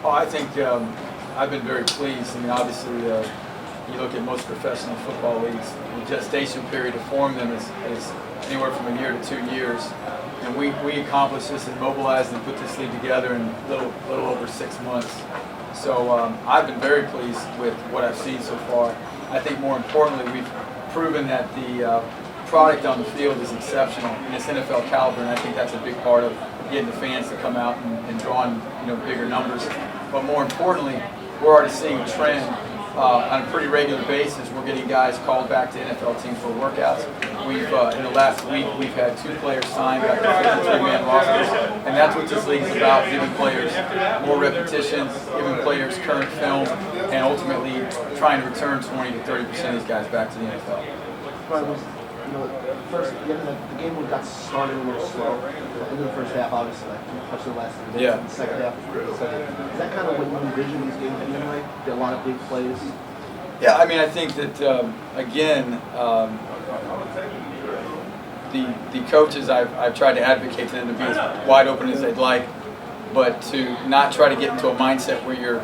Oh, I think I've been very pleased. I mean, obviously, you look at most professional football leagues, the gestation period to form them is anywhere from a year to 2 years. And we accomplished this and mobilized and put this league together in a little over 6 months. So I've been very pleased with what I've seen so far. I think more importantly, we've proven that the product on the field is exceptional and it's NFL caliber, and I think that's a big part of getting the fans to come out and drawing bigger numbers. But more importantly, we're already seeing a trend on a pretty regular basis. We're getting guys called back to NFL teams for workouts. We've in the last week we've had 2 players signed back to 53-man rosters, and that's what this league is about: giving players more repetitions, giving players current film, and ultimately trying to return 20 to 30% of these guys back to the NFL. First, the game got started a little slow. In the first half, obviously, especially the last 3 minutes. Yeah. In the second half, is that kind of what you envision these games being like? A lot of big plays. Yeah, I mean, I think that again, the coaches I've tried to advocate to them to be as wide open as they'd like, but to not try to get into a mindset where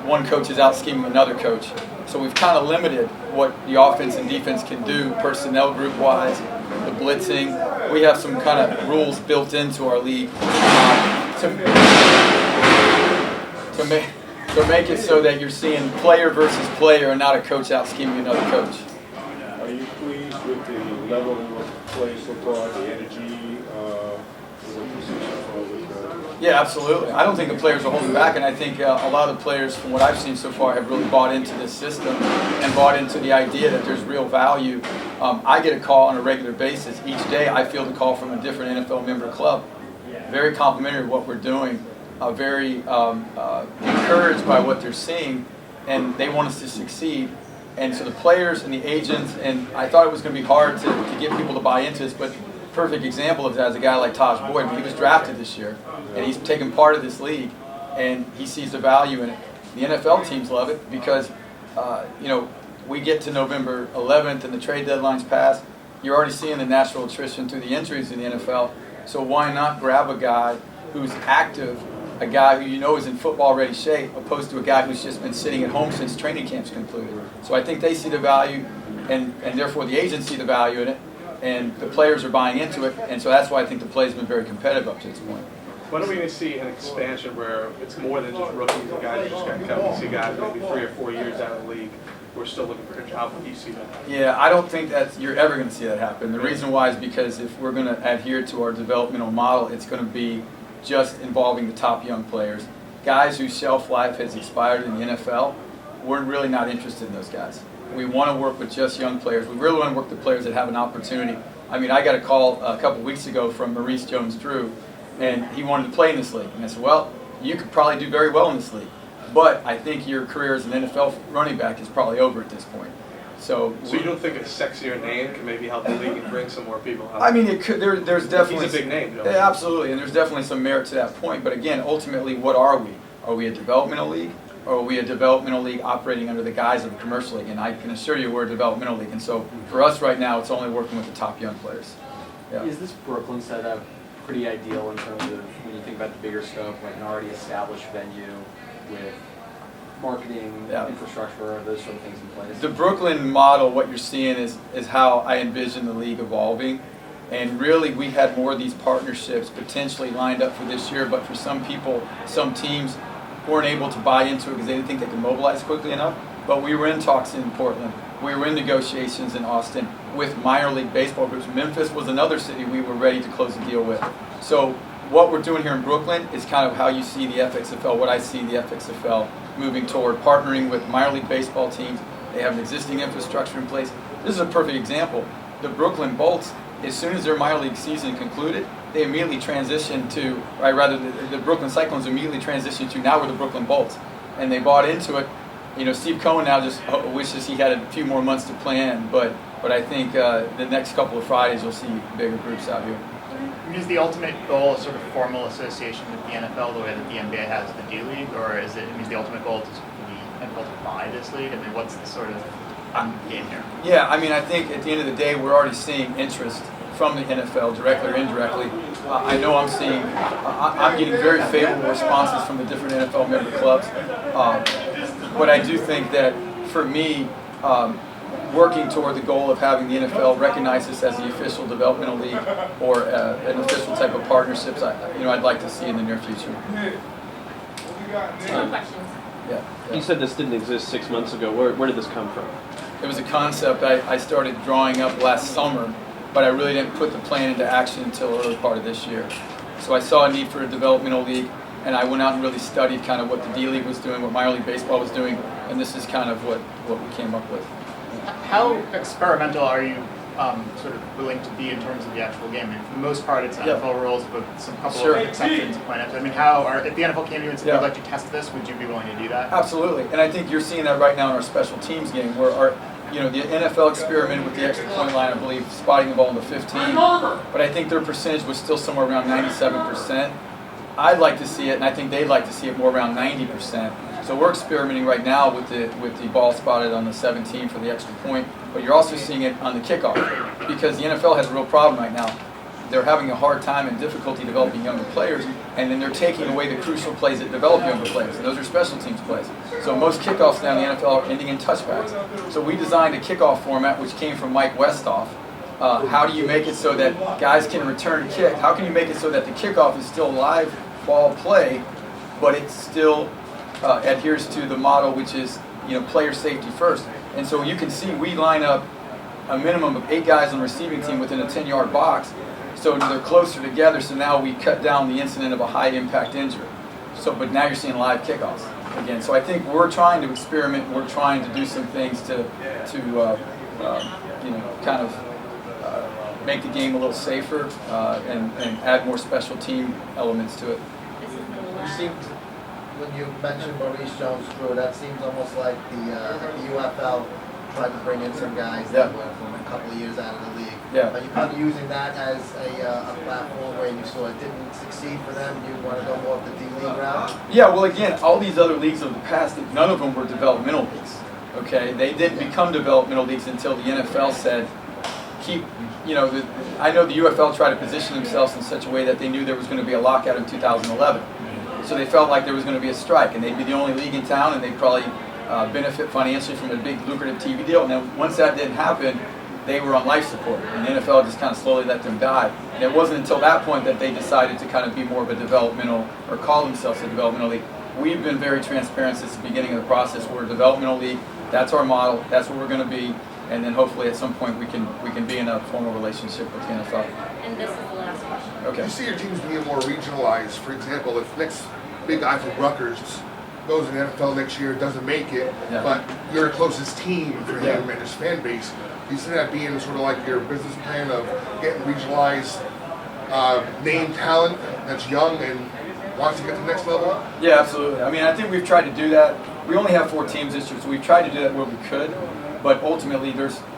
one coach is out scheming another coach. So we've kind of limited what the offense and defense can do personnel group wise, the blitzing. We have some kind of rules built into our league to make it so that you're seeing player versus player and not a coach out scheming another coach. Are you pleased with the level of play so far, the energy? Yeah, absolutely. I don't think the players are holding back, and I think a lot of the players, from what I've seen so far, have really bought into this system and bought into the idea that there's real value. I get a call on a regular basis. Each day I field a call from a different NFL member club. Very complimentary of what we're doing, very encouraged by what they're seeing, and they want us to succeed. And so the players and the agents, and I thought it was going to be hard to get people to buy into this, but perfect example of that is a guy like Taj Boyd. He was drafted this year, and he's taken part of this league, and he sees the value in it. The NFL teams love it because, we get to November 11th and the trade deadline's passed. You're already seeing the natural attrition through the injuries in the NFL. So why not grab a guy who's active, a guy who is in football-ready shape, opposed to a guy who's just been sitting at home since training camp's concluded. So I think they see the value, and therefore the agents see the value in it. And the players are buying into it, and so that's why I think the play has been very competitive up to this point. When are we going to see an expansion where it's more than just rookies and guys who just got cut? We see guys maybe 3 or 4 years out of the league who are still looking for a job. When do you see that? Yeah, I don't think that you're ever going to see that happen. The reason why is because if we're going to adhere to our developmental model, it's going to be just involving the top young players. Guys whose shelf life has expired in the NFL, we're really not interested in those guys. We want to work with just young players. We really want to work with players that have an opportunity. I mean, I got a call a couple weeks ago from Maurice Jones-Drew, and he wanted to play in this league. And I said, well, you could probably do very well in this league, but I think your career as an NFL running back is probably over at this point. So you don't think a sexier name can maybe help the league and bring some more people out? I mean, it could. There's definitely He's a big name. Yeah, absolutely, and there's definitely some merit to that point. But again, ultimately, what are we? Are we a developmental league? Or are we a developmental league operating under the guise of a commercial league? And I can assure you we're a developmental league. And so for us right now, it's only working with the top young players. Yeah. Is this Brooklyn setup pretty ideal in terms of when you think about the bigger scope, like an already established venue with marketing, infrastructure, those sort of things in place? The Brooklyn model, what you're seeing is how I envision the league evolving. And really, we had more of these partnerships potentially lined up for this year, but for some people, some teams weren't able to buy into it because they didn't think they could mobilize quickly enough. But we were in talks in Portland. We were in negotiations in Austin with minor league baseball groups. Memphis was another city we were ready to close a deal with. So what we're doing here in Brooklyn is kind of how you see the FXFL, what I see the FXFL moving toward, partnering with minor league baseball teams. They have an existing infrastructure in place. This is a perfect example. The Brooklyn Bolts, as soon as their minor league season concluded, they immediately transitioned to, the Brooklyn Cyclones immediately transitioned to, now we're the Brooklyn Bolts. And they bought into it. Steve Cohen now just wishes he had a few more months to plan, but I think the next couple of Fridays you'll see bigger groups out here. Is the ultimate goal a sort of formal association with the NFL the way that the NBA has the D League, or is the ultimate goal to the NFL to buy this league? I mean, what's the sort of game here? Yeah, I mean, I think at the end of the day we're already seeing interest from the NFL, directly or indirectly. I know I'm seeing, I'm getting very favorable responses from the different NFL member clubs. But I do think that for me, working toward the goal of having the NFL recognize this as the official developmental league or an official type of partnerships, I'd like to see in the near future. More questions? Yeah. You said this didn't exist 6 months ago. Where did this come from? It was a concept I started drawing up last summer, but I really didn't put the plan into action until the early part of this year. So I saw a need for a developmental league, and I went out and really studied kind of what the D-League was doing, what minor league baseball was doing, and this is kind of what we came up with. How experimental are you sort of willing to be in terms of the actual game? I mean, for the most part, it's NFL rules, but some couple Sure. of exceptions planned. I mean, if the NFL came to you and said, Yeah. "I'd like to test this," would you be willing to do that? Absolutely, and I think you're seeing that right now in our special teams game, where the NFL experimented with the extra point line, I believe, spotting the ball in the 15, but I think their percentage was still somewhere around 97%. I'd like to see it, and I think they'd like to see it more around 90%. So we're experimenting right now with the ball spotted on the 17 for the extra point, but you're also seeing it on the kickoff, because the NFL has a real problem right now. They're having a hard time and difficulty developing younger players, and then they're taking away the crucial plays that develop younger players, and those are special teams plays. So most kickoffs now in the NFL are ending in touchbacks. So we designed a kickoff format which came from Mike Westhoff. How do you make it so that guys can return a kick? How can you make it so that the kickoff is still live ball play, but it still adheres to the model, which is player safety first? And so you can see we line up a minimum of 8 guys on the receiving team within a 10-yard box, so they're closer together. So now we cut down the incident of a high impact injury. But now you're seeing live kickoffs again. So I think we're trying to experiment. We're trying to do some things to kind of make the game a little safer and add more special team elements to it. This is the You last. seemed, when you mentioned Maurice Jones-Drew, that seems almost like the UFL tried to bring in some guys that were from a couple of years out of the league. Yeah. Are you kind of using that as a platform where you saw it didn't succeed for them? You want to go more of the D-League route? Yeah, well, again, all these other leagues of the past, none of them were developmental leagues. Okay, they didn't become developmental leagues until the NFL said, I know the UFL tried to position themselves in such a way that they knew there was going to be a lockout in 2011. So they felt like there was going to be a strike, and they'd be the only league in town, and they'd probably benefit financially from a big lucrative TV deal. And then once that didn't happen, they were on life support, and the NFL just kind of slowly let them die. And it wasn't until that point that they decided to kind of be more of a developmental, or call themselves a developmental league. We've been very transparent since the beginning of the process. We're a developmental league. That's our model. That's what we're going to be. And then hopefully at some point we can be in a formal relationship with the NFL. And this is the last question. Okay. You see your teams being more regionalized. For example, if next big guy from Rutgers goes in the NFL next year, doesn't make it, but you're the closest team for him and his fan base, do you see that being sort of like your business plan of getting regionalized name talent that's young and wants to get to the next level? Yeah, absolutely. I mean, I think we've tried to do that. We only have 4 teams this year, so we've tried to do that where we could. But ultimately,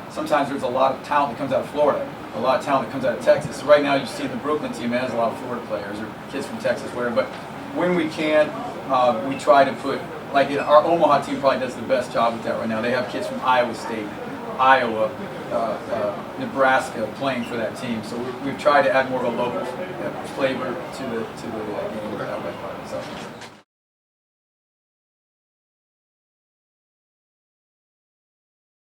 sometimes there's a lot of talent that comes out of Florida, a lot of talent that comes out of Texas. So right now, you see the Brooklyn team has a lot of Florida players or kids from Texas, whatever. But when we can, we try to put, like our Omaha team probably does the best job with that right now. They have kids from Iowa State, Iowa, Nebraska playing for that team. So we've tried to add more of a local flavor to the game that way. So.